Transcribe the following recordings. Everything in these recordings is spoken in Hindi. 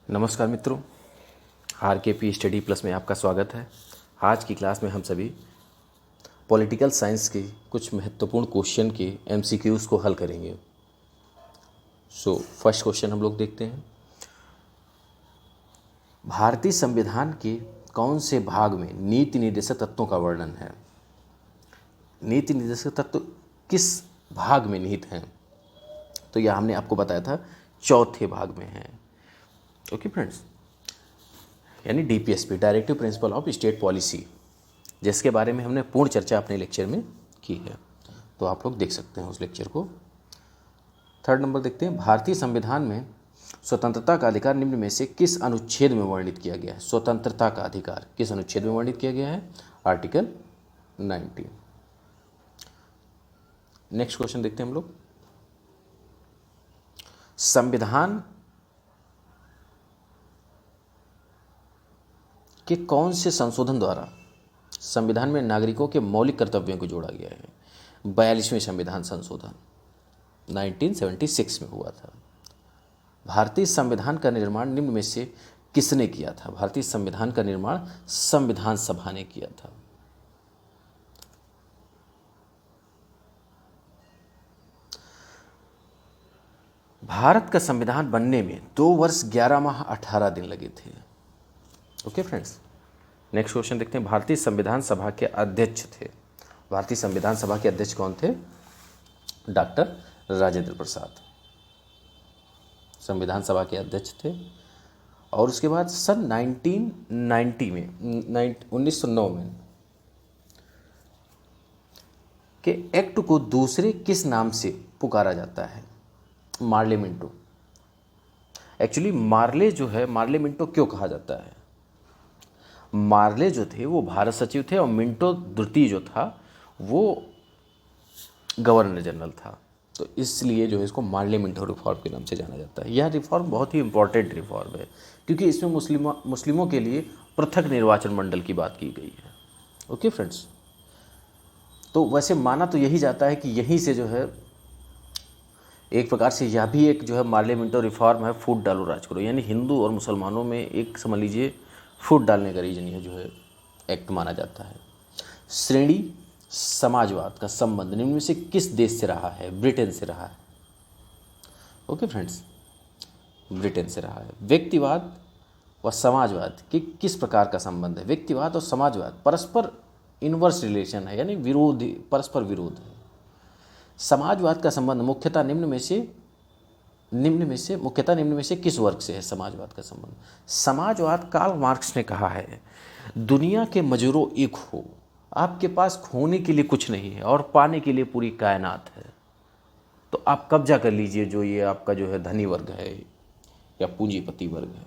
नमस्कार मित्रों, RKP स्टडी प्लस में आपका स्वागत है। आज की क्लास में हम सभी पॉलिटिकल साइंस के कुछ महत्वपूर्ण क्वेश्चन के MCQs को हल करेंगे। फर्स्ट क्वेश्चन हम लोग देखते हैं। भारतीय संविधान के कौन से भाग में नीति निर्देशक तत्वों का वर्णन है? नीति निर्देशक तत्व किस भाग में निहित हैं? तो यह हमने आपको बताया था चौथे भाग में है। ओके फ्रेंड्स, यानी DPSP, directive principle of state policy, जिसके बारे में हमने पूर्ण चर्चा अपने लेक्चर में की है। तो आप लोग देख सकते हैं उस लेक्चर को। थर्ड नंबर देखते हैं। भारतीय संविधान में स्वतंत्रता का अधिकार निम्न में से किस अनुच्छेद में वर्णित किया गया है? स्वतंत्रता का अधिकार किस अनुच्छेद में वर्णित किया गया है? आर्टिकल 19। नेक्स्ट क्वेश्चन देखते हैं हम लोग। संविधान के कौन से संशोधन द्वारा संविधान में नागरिकों के मौलिक कर्तव्यों को जोड़ा गया है? 42वें संविधान संशोधन 1976 में हुआ था। भारतीय संविधान का निर्माण निम्न में से किसने किया था? भारतीय संविधान का निर्माण संविधान सभा ने किया था। भारत का संविधान बनने में 2 वर्ष 11 माह 18 दिन लगे थे। ओके फ्रेंड्स, नेक्स्ट क्वेश्चन देखते हैं। भारतीय संविधान सभा के अध्यक्ष थे। भारतीय संविधान सभा के अध्यक्ष कौन थे? डॉक्टर राजेंद्र प्रसाद संविधान सभा के अध्यक्ष थे। और उसके बाद सन 1990 में 1909 में के एक्ट को दूसरे किस नाम से पुकारा जाता है? Morley Minto. एक्चुअली मार्ले जो है, मार्ले मिंटो क्यों कहा जाता है? मार्ले जो थे वो भारत सचिव थे और मिंटो द्वितीय जो था वो गवर्नर जनरल था। तो इसलिए जो है इसको मार्ले मिंटो रिफॉर्म के नाम से जाना जाता है। यह रिफॉर्म बहुत ही इंपॉर्टेंट रिफॉर्म है क्योंकि इसमें मुस्लिमों के लिए पृथक निर्वाचन मंडल की बात की गई है। ओके फ्रेंड्स, तो वैसे माना तो यही जाता है कि यहीं से जो है एक प्रकार से यह भी एक जो है मार्ले मिंटो रिफॉर्म है, फूट डालो राज करो, यानी हिंदू और मुसलमानों में एक समझ लीजिए फूट डालने का रीजन यह जो है एक्ट माना जाता है। श्रेणी समाजवाद का संबंध निम्न में से किस देश से रहा है? ब्रिटेन से रहा है। ओके फ्रेंड्स, ब्रिटेन से रहा है। व्यक्तिवाद व समाजवाद की किस प्रकार का संबंध है? व्यक्तिवाद और समाजवाद परस्पर इनवर्स रिलेशन है, यानी विरोधी, परस्पर विरोध है। समाजवाद का संबंध मुख्यतः निम्न में से किस वर्ग से है? समाजवाद का संबंध, समाजवाद कार्ल मार्क्स ने कहा है, दुनिया के मजूरों एक हो, आपके पास खोने के लिए कुछ नहीं है और पाने के लिए पूरी कायनात है, तो आप कब्जा कर लीजिए जो ये आपका जो है धनी वर्ग है या पूंजीपति वर्ग है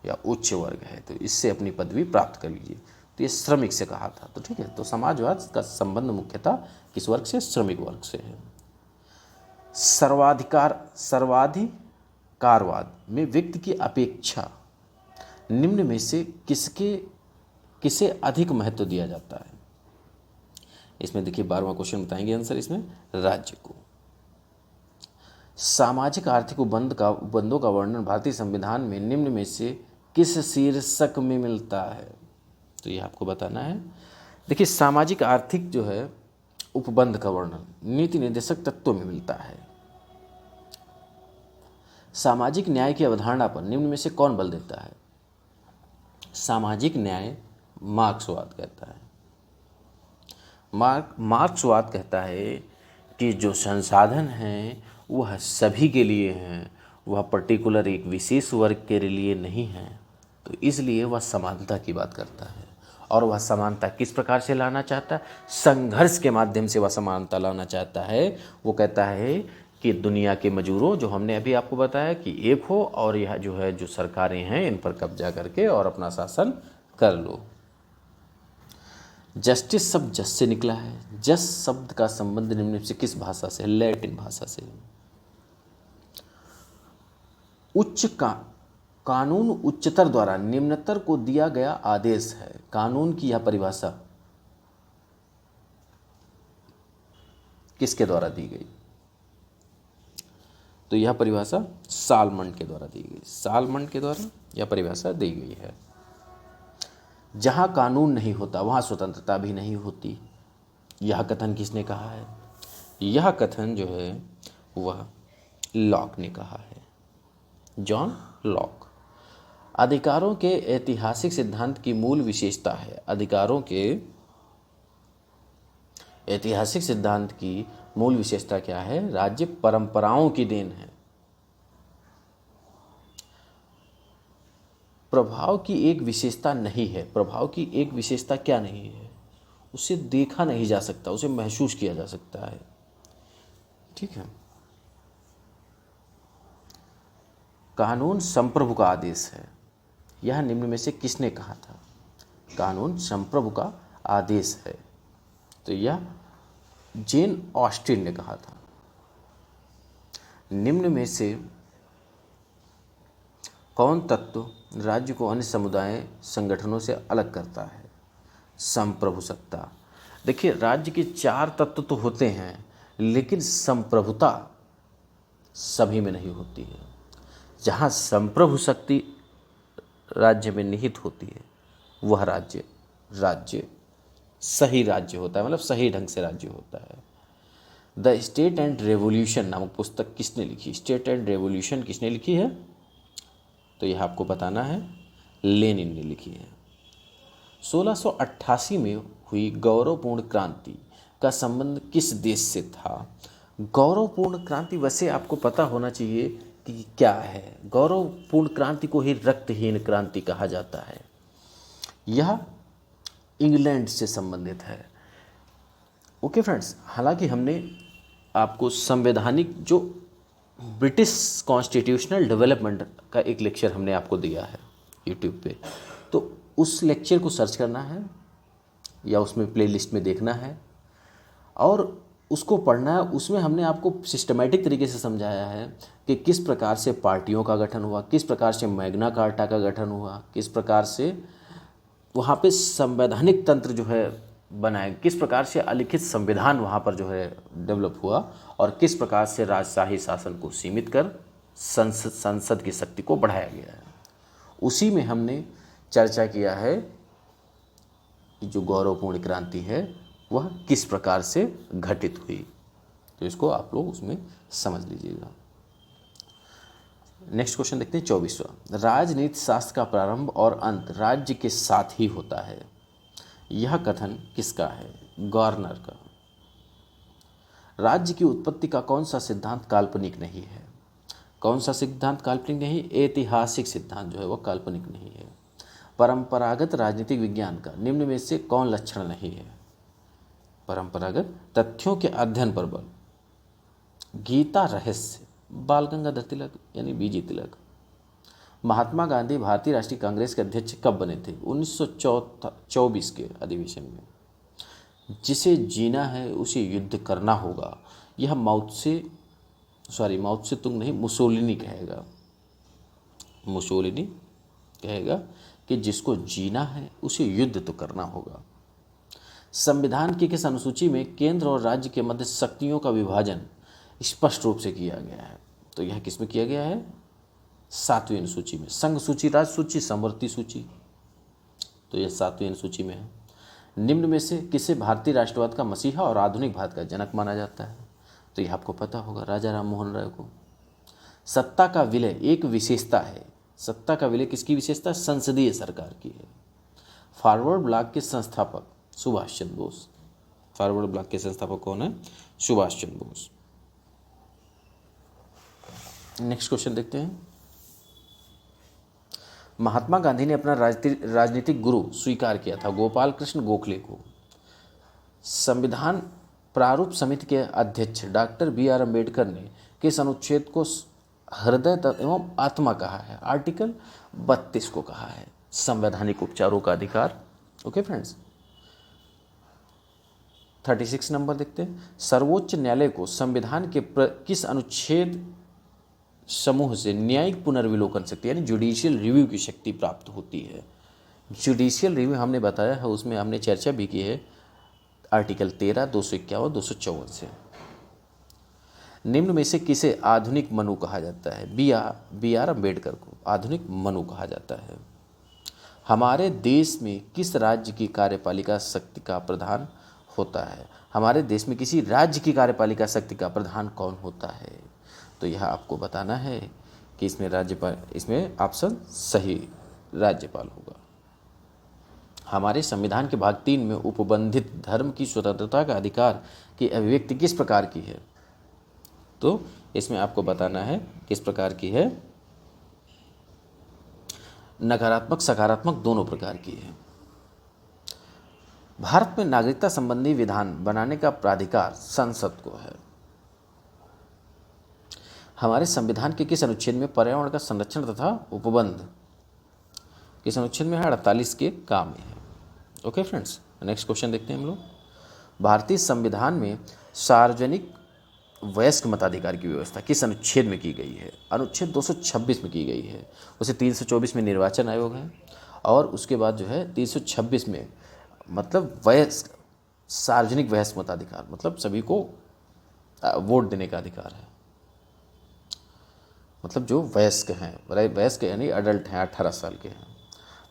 या उच्च वर्ग है, तो इससे अपनी पदवी प्राप्त कर लीजिए। तो ये श्रमिक से कहा था। तो ठीक है, तो समाजवाद का संबंध मुख्यतः किस वर्ग से? श्रमिक वर्ग से है। सर्वाधिकारवाद में व्यक्ति की अपेक्षा निम्न में से किसे अधिक महत्व दिया जाता है? इसमें देखिए 12वां क्वेश्चन बताएंगे आंसर इसमें, राज्य को। सामाजिक आर्थिक उपबंधों का वर्णन भारतीय संविधान में निम्न में से किस शीर्षक में मिलता है? तो यह आपको बताना है। देखिए सामाजिक आर्थिक जो है उपबंध का वर्णन नीति निर्देशक तत्वों में मिलता है। सामाजिक न्याय की अवधारणा पर निम्न में से कौन बल देता है? सामाजिक न्याय मार्क्सवाद कहता है। मार्क्सवाद कहता है कि जो संसाधन हैं वह सभी के लिए हैं, वह पर्टिकुलर एक विशेष वर्ग के लिए नहीं है। तो इसलिए वह समानता की बात करता है। और वह समानता किस प्रकार से लाना चाहता है? संघर्ष के माध्यम से वह समानता लाना चाहता है। वो कहता है कि दुनिया के मजूरों, जो हमने अभी आपको बताया कि एक हो, और यह जो है जो सरकारें हैं इन पर कब्जा करके और अपना शासन कर लो। जस्टिस शब्द जस से निकला है। जस शब्द का संबंध निम्न से किस भाषा से? लैटिन भाषा से। कानून उच्चतर द्वारा निम्नतर को दिया गया आदेश है। कानून की यह परिभाषा किसके द्वारा दी गई? तो यह परिभाषा सालमंड के द्वारा दी गई, सालमंड के द्वारा यह परिभाषा दी गई है। जहाँ कानून नहीं होता वहाँ स्वतंत्रता भी नहीं होती, यह कथन किसने कहा है? यह कथन जो है वह लॉक ने कहा है, जॉन लॉक। अधिकारों के ऐतिहासिक सिद्धांत की मूल विशेषता है, अधिकारों के ऐतिहासिक सिद्धांत की मूल विशेषता क्या है? राज्य परंपराओं की देन है। प्रभाव की एक विशेषता नहीं है, प्रभाव की एक विशेषता क्या नहीं है? उसे देखा नहीं जा सकता, उसे महसूस किया जा सकता है। ठीक है। कानून संप्रभु का आदेश है, यह निम्न में से किसने कहा था? कानून संप्रभु का आदेश है, तो यह जेन ऑस्टिन ने कहा था। निम्न में से कौन तत्व राज्य को अन्य समुदाय संगठनों से अलग करता है? संप्रभु सत्ता। देखिए, राज्य के 4 तत्व तो होते हैं, लेकिन संप्रभुता सभी में नहीं होती है। जहाँ संप्रभु शक्ति राज्य में निहित होती है वह राज्य सही राज्य होता है, मतलब सही ढंग से राज्य होता है। द स्टेट एंड रेवोल्यूशन नामक पुस्तक किसने लिखी? स्टेट एंड रेवोल्यूशन किसने लिखी है? तो यह आपको बताना है, लेनिन ने लिखी है। 1688 में हुई गौरवपूर्ण क्रांति का संबंध किस देश से था? गौरवपूर्ण क्रांति वैसे आपको पता होना चाहिए कि क्या है। गौरवपूर्ण क्रांति को ही रक्तहीन क्रांति कहा जाता है। यह इंग्लैंड से संबंधित है। ओके फ्रेंड्स, हालांकि हमने आपको संवैधानिक जो ब्रिटिश कॉन्स्टिट्यूशनल डेवलपमेंट का एक लेक्चर हमने आपको दिया है यूट्यूब पे, तो उस लेक्चर को सर्च करना है या उसमें प्लेलिस्ट में देखना है और उसको पढ़ना है। उसमें हमने आपको सिस्टमेटिक तरीके से समझाया है कि किस प्रकार से पार्टियों का गठन हुआ, किस प्रकार से मैग्ना कार्टा का गठन हुआ, किस प्रकार से वहाँ पे संवैधानिक तंत्र जो है बनाए, किस प्रकार से अलिखित संविधान वहाँ पर जो है डेवलप हुआ और किस प्रकार से राजशाही शासन को सीमित कर संसद की शक्ति को बढ़ाया गया है। उसी में हमने चर्चा किया है कि जो गौरवपूर्ण क्रांति है वह किस प्रकार से घटित हुई, तो इसको आप लोग उसमें समझ लीजिएगा। नेक्स्ट क्वेश्चन देखते हैं 24वां। राजनीति शास्त्र का प्रारंभ और अंत राज्य के साथ ही होता है, यह कथन किसका है? गवर्नर का। राज्य की उत्पत्ति का कौन सा सिद्धांत काल्पनिक नहीं है? कौन सा सिद्धांत काल्पनिक नहीं? ऐतिहासिक सिद्धांत जो है वह काल्पनिक नहीं है। परंपरागत राजनीतिक विज्ञान का निम्न में से कौन लक्षण नहीं है? परंपरागत तथ्यों के अध्ययन पर बल। गीता रहस्य, बाल गंगाधर तिलक यानी बीजी तिलक। महात्मा गांधी भारतीय राष्ट्रीय कांग्रेस के अध्यक्ष कब बने थे? 1924 के अधिवेशन में। जिसे जीना है उसे युद्ध करना होगा, यह माओ त्से तुंग नहीं, मुसोलिनी कहेगा। मुसोलिनी कहेगा कि जिसको जीना है उसे युद्ध तो करना होगा। संविधान की किस अनुसूची में केंद्र और राज्य के मध्य शक्तियों का विभाजन स्पष्ट रूप से किया गया है? तो यह किस में किया गया है? 7वीं अनुसूची में। संघ सूची, राज सूची, समवर्ती सूची, तो यह 7वीं अनुसूची में है। निम्न में से किसे भारतीय राष्ट्रवाद का मसीहा और आधुनिक भारत का जनक माना जाता है? तो यह आपको पता होगा, राजा राम मोहन राय को। सत्ता का विलय एक विशेषता है, सत्ता का विलय किसकी विशेषता? संसदीय सरकार की है। फॉरवर्ड ब्लॉक के संस्थापक सुभाष चंद्र बोस। फॉरवर्ड ब्लॉक के संस्थापक कौन है? सुभाष चंद्र बोस। नेक्स्ट क्वेश्चन देखते हैं। महात्मा गांधी ने अपना राजनीतिक गुरु स्वीकार किया था गोपाल कृष्ण गोखले को। संविधान प्रारूप समिति के अध्यक्ष डॉक्टर B.R. अम्बेडकर ने किस अनुच्छेद को हृदय एवं आत्मा कहा है? आर्टिकल 32 को कहा है, संवैधानिक उपचारों का अधिकार। ओके फ्रेंड्स, 36 नंबर देखते हैं। सर्वोच्च न्यायालय को संविधान के किस अनुच्छेद समूह से न्यायिक पुनर्विलोकन शक्ति यानी जुडिशियल रिव्यू की शक्ति प्राप्त होती है? जुडिशियल रिव्यू हमने बताया है, उसमें हमने चर्चा भी की है आर्टिकल 13, 251, 254 से। निम्न में से किसे आधुनिक मनु कहा जाता है? बी आर अम्बेडकर को आधुनिक मनु कहा जाता है। हमारे देश में किस राज्य की कार्यपालिका शक्ति का प्रधान होता है? हमारे देश में किसी राज्य की कार्यपालिका शक्ति का प्रधान कौन होता है? तो यह आपको बताना है कि इसमें राज्यपाल, इसमें ऑप्शन सही राज्यपाल होगा। हमारे संविधान के भाग 3 में उपबंधित धर्म की स्वतंत्रता का अधिकार की अभिव्यक्ति किस प्रकार की है? तो इसमें आपको बताना है किस प्रकार की है। नकारात्मक सकारात्मक दोनों प्रकार की है। भारत में नागरिकता संबंधी विधान बनाने का प्राधिकार संसद को है। हमारे संविधान के किस अनुच्छेद में पर्यावरण का संरक्षण तथा उपबंध किस अनुच्छेद में है? 48 के काम में है। ओके फ्रेंड्स, नेक्स्ट क्वेश्चन देखते हैं हम लोग। भारतीय संविधान में सार्वजनिक वयस्क मताधिकार की व्यवस्था किस अनुच्छेद में की गई है? अनुच्छेद 226 में की गई है। उसे 324 में निर्वाचन आयोग है और उसके बाद जो है 326 में मतलब वयस्क सार्वजनिक वयस्क मताधिकार मतलब सभी को वोट देने का अधिकार है। मतलब जो वयस्क हैं, वयस्क यानी अडल्ट हैं, 18 साल के हैं।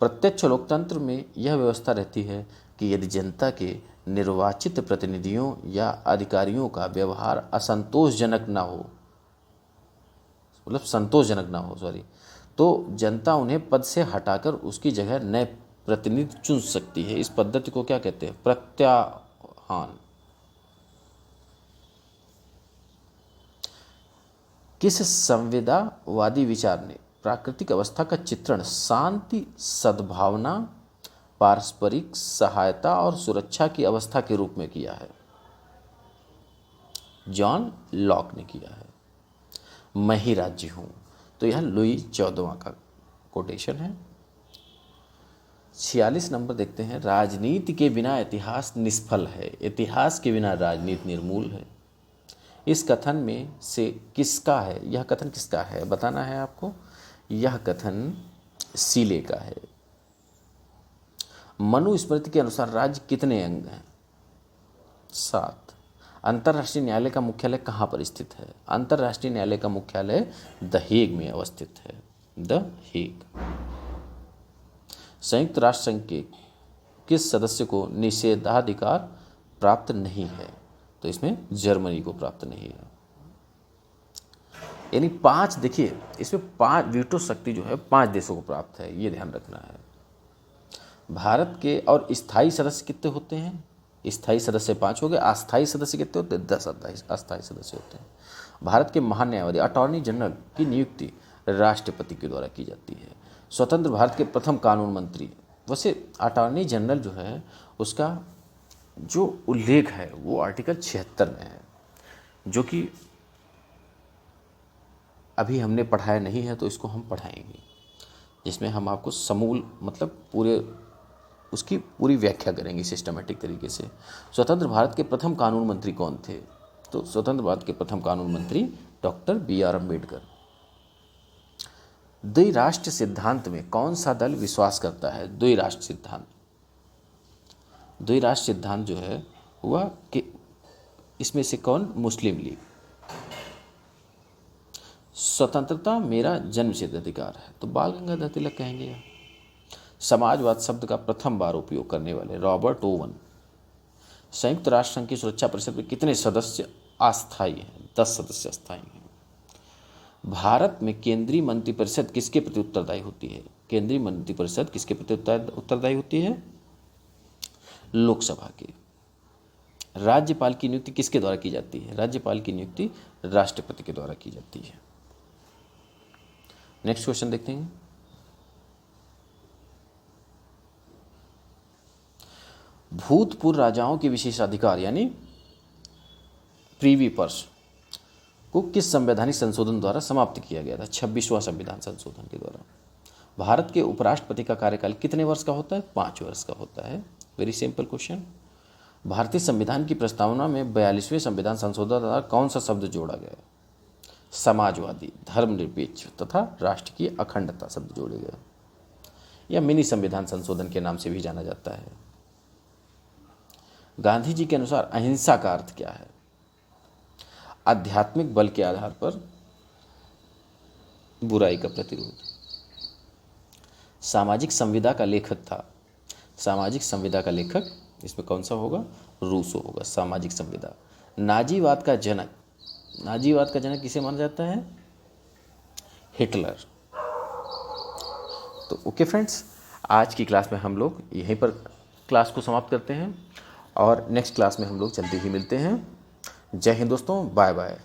प्रत्यक्ष लोकतंत्र में यह व्यवस्था रहती है कि यदि जनता के निर्वाचित प्रतिनिधियों या अधिकारियों का व्यवहार असंतोषजनक ना हो, मतलब संतोषजनक ना हो तो जनता उन्हें पद से हटाकर उसकी जगह नए प्रतिनिधि चुन सकती है। इस पद्धति को क्या कहते हैं? प्रत्याहान। किस संविदावादी विचार ने प्राकृतिक अवस्था का चित्रण शांति, सद्भावना, पारस्परिक सहायता और सुरक्षा की अवस्था के रूप में किया है? जॉन लॉक ने किया है। मैं ही राज्य हूं, तो यह लुई 14वां का कोटेशन है। 46 नंबर देखते हैं। राजनीति के बिना इतिहास निष्फल है, इतिहास के बिना राजनीति निर्मूल है। इस कथन में से किसका है? यह कथन किसका है बताना है आपको। यह कथन सीले का है। मनुस्मृति के अनुसार राज्य कितने अंग हैं? 7। अंतर्राष्ट्रीय न्यायालय का मुख्यालय कहाँ पर स्थित है? अंतर्राष्ट्रीय न्यायालय का मुख्यालय द हेग में अवस्थित है। The Hague. संयुक्त राष्ट्र संघ के किस सदस्य को निषेधाधिकार प्राप्त नहीं है? तो इसमें जर्मनी को प्राप्त नहीं है। यानी 5, देखिए इसमें 5 वीटो शक्ति जो है 5 देशों को प्राप्त है, ये ध्यान रखना है। भारत के और स्थायी सदस्य कितने होते हैं? स्थायी सदस्य 5 हो गए। अस्थायी सदस्य कितने होते हैं? 10 अस्थायी सदस्य होते हैं। भारत के महान्यायवादी अटॉर्नी जनरल की नियुक्ति राष्ट्रपति के द्वारा की जाती है। स्वतंत्र भारत के प्रथम कानून मंत्री, वैसे अटॉर्नी जनरल जो है उसका जो उल्लेख है वो आर्टिकल 76 में है, जो कि अभी हमने पढ़ाया नहीं है, तो इसको हम पढ़ाएंगे, जिसमें हम आपको समूल मतलब पूरे उसकी पूरी व्याख्या करेंगे सिस्टमेटिक तरीके से। स्वतंत्र भारत के प्रथम कानून मंत्री कौन थे? तो स्वतंत्र भारत के प्रथम कानून मंत्री डॉक्टर BR अम्बेडकर। द्विराष्ट्र सिद्धांत में कौन सा दल विश्वास करता है? द्विराष्ट्र सिद्धांत। द्विराष्ट्र सिद्धांत जो है हुआ कि इसमें से कौन? मुस्लिम लीग। स्वतंत्रता मेरा जन्मसिद्ध अधिकार है, तो बाल गंगाधर तिलक कहेंगे। समाजवाद शब्द का प्रथम बार उपयोग करने वाले रॉबर्ट ओवन। संयुक्त राष्ट्र संघ की सुरक्षा परिषद में कितने सदस्य अस्थायी हैं? 10 सदस्य अस्थायी हैं। भारत में केंद्रीय मंत्रिपरिषद किसके प्रति उत्तरदायी होती है? केंद्रीय मंत्रिपरिषद किसके प्रति उत्तरदायी होती है? लोकसभा के। राज्यपाल की नियुक्ति किसके द्वारा की जाती है? राज्यपाल की नियुक्ति राष्ट्रपति के द्वारा की जाती है। नेक्स्ट क्वेश्चन देखते हैं। भूतपूर्व राजाओं के विशेषाधिकार यानी प्रीवी पर्स को किस संवैधानिक संशोधन द्वारा समाप्त किया गया था? 26वां संविधान संशोधन के द्वारा। भारत के उपराष्ट्रपति का कार्यकाल कितने वर्ष का होता है? 5 वर्ष का होता है। Very simple question. भारतीय संविधान की प्रस्तावना में 42वें संविधान संशोधन द्वारा कौन सा शब्द जोड़ा गया? समाजवादी, धर्मनिरपेक्ष तथा राष्ट्र की अखंडता शब्द जोड़े गए। यह मिनी संविधान संशोधन के नाम से भी जाना जाता है। गांधी जी के अनुसार अहिंसा का अर्थ क्या है? आध्यात्मिक बल के आधार पर बुराई का प्रतिरोध। सामाजिक संविदा का लेखक था, सामाजिक संविदा का लेखक इसमें कौन सा होगा? रूसो होगा, सामाजिक संविदा। नाजीवाद का जनक, नाजीवाद का जनक किसे माना जाता है? हिटलर। तो ओके फ्रेंड्स, आज की क्लास में हम लोग यहीं पर क्लास को समाप्त करते हैं और नेक्स्ट क्लास में हम लोग जल्दी ही मिलते हैं। जय हिंद दोस्तों, बाय बाय।